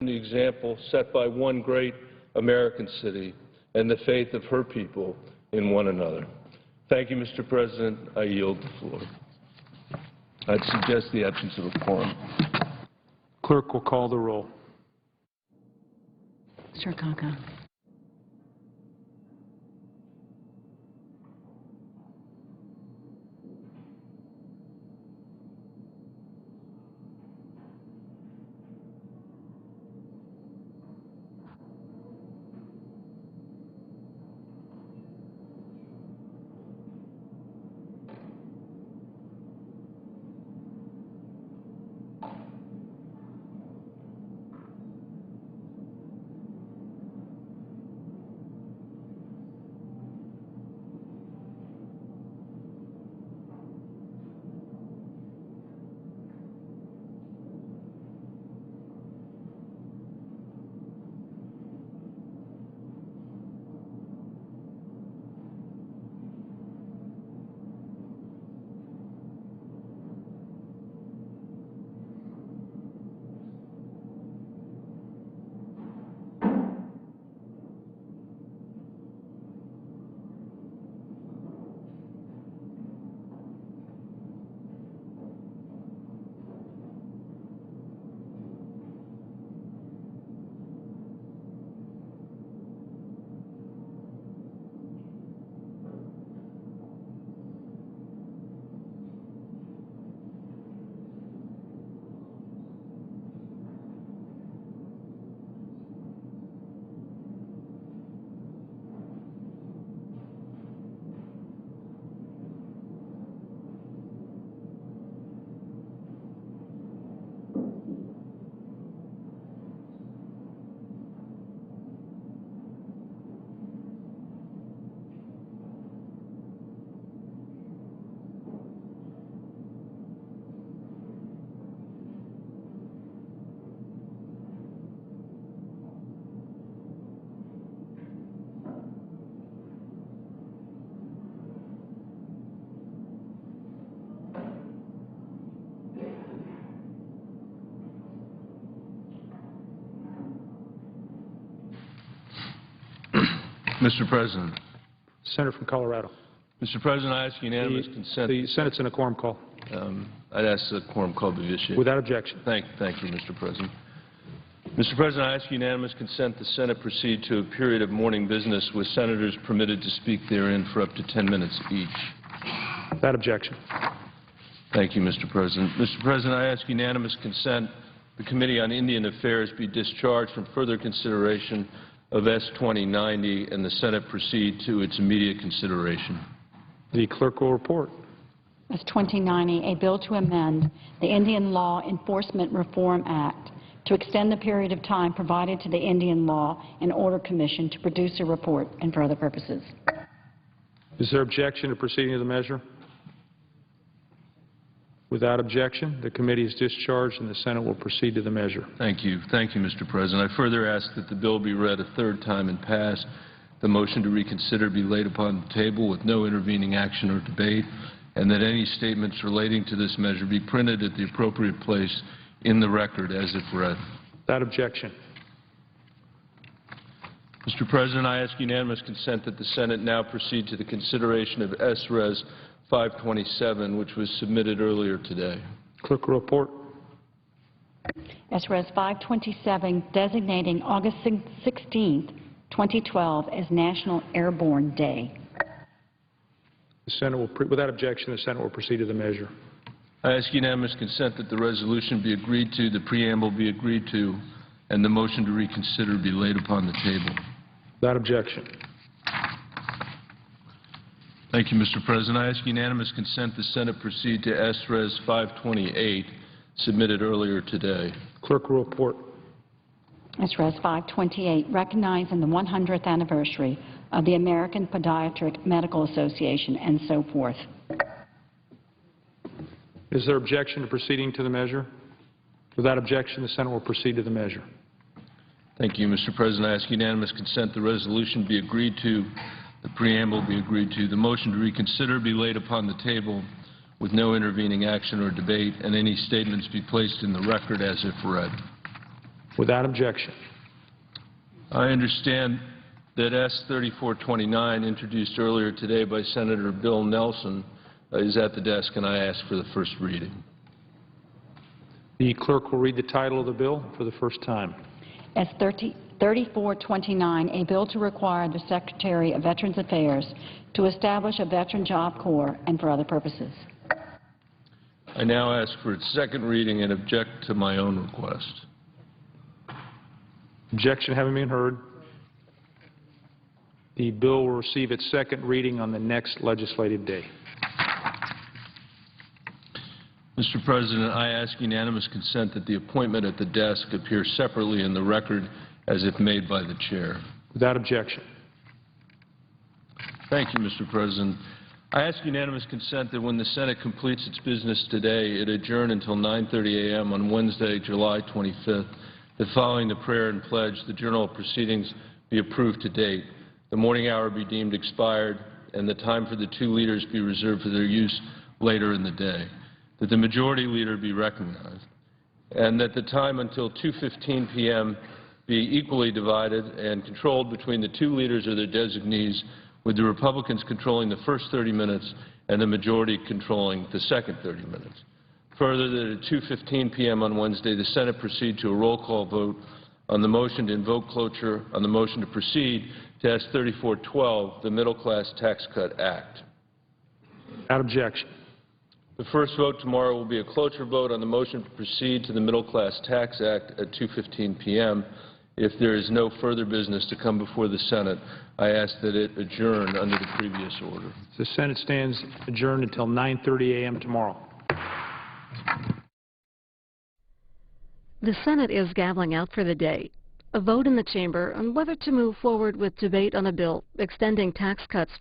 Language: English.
the example set by one great American city and the faith of her people in one another. Thank you, Mr. President. I yield the floor. I'd suggest the absence of a quorum. Clerk will call the roll. Mr. Akaka. Mr. President. Senator from Colorado. Mr. President, I ask unanimous consent. The Senate's in a quorum call. I'd ask the quorum call be issued. Without objection. Thank you, Mr. President. Mr. President, I ask unanimous consent the Senate proceed to a period of morning business with senators permitted to speak therein for up to 10 minutes each. Without objection. Thank you, Mr. President. Mr. President, I ask unanimous consent the Committee on Indian Affairs be discharged from further consideration of S-2090 and the Senate proceed to its immediate consideration. The clerk will report. S-2090, a bill to amend the Indian Law Enforcement Reform Act to extend the period of time provided to the Indian Law and Order Commission to produce a report and for other purposes. Is there objection to proceeding to the measure? Without objection, the committee is discharged and the Senate will proceed to the measure. Thank you. Thank you, Mr. President. I further ask that the bill be read a third time and passed, the motion to reconsider be laid upon the table with no intervening action or debate, and that any statements relating to this measure be printed at the appropriate place in the record as if read. Without objection. Mr. President, I ask unanimous consent that the Senate now proceed to the consideration of S-Res 527, which was submitted earlier today. Clerk will report. S-Res 527, designating August 16, 2012 as National Airborne Day. The Senate will, without objection, the Senate will proceed to the measure. I ask unanimous consent that the resolution be agreed to, the preamble be agreed to, and the motion to reconsider be laid upon the table. Without objection. Thank you, Mr. President. I ask unanimous consent the Senate proceed to S-Res 528, submitted earlier today. Clerk will report. S-Res 528, recognizing the 100th anniversary of the American Podiatric Medical Association and so forth. Is there objection to proceeding to the measure? Without objection, the Senate will proceed to the measure. Thank you, Mr. President. I ask unanimous consent the resolution be agreed to, the preamble be agreed to, the motion to reconsider be laid upon the table with no intervening action or debate, and any statements be placed in the record as if read. Without objection. I understand that S. 3429, introduced earlier today by Senator Bill Nelson, is at the desk, and I ask for the first reading. The clerk will read the title of the bill for the first time. S. 3429, a bill to require the Secretary of Veterans Affairs to establish a Veteran Job Corps and for other purposes. I now ask for its second reading and object to my own request. Objection having been heard, the bill will receive its second reading on the next legislative day. Mr. President, I ask unanimous consent that the appointment at the desk appear separately in the record as if made by the Chair. Without objection. Thank you, Mr. President. I ask unanimous consent that when the Senate completes its business today, it adjourn until 9:30 a.m. on Wednesday, July 25th, that following the prayer and pledge, the journal of proceedings be approved to date, the morning hour be deemed expired, and the time for the two leaders be reserved for their use later in the day, that the majority leader be recognized, and that the time until 2:15 p.m. be equally divided and controlled between the two leaders or their designees, with the Republicans controlling the first 30 minutes and the majority controlling the second 30 minutes. Further, that at 2:15 p.m. on Wednesday, the Senate proceed to a roll call vote on the motion to invoke cloture on the motion to proceed to S. 3412, the Middle Class Tax Cut Act. Without objection. The first vote tomorrow will be a cloture vote on the motion to proceed to the Middle Class Tax Act at 2:15 p.m. If there is no further business to come before the Senate, I ask that it adjourn under the previous order. The Senate stands adjourned until 9:30 a.m. tomorrow. The Senate is gaveling out for the day. A vote in the chamber on whether to move forward with debate on a bill extending tax cuts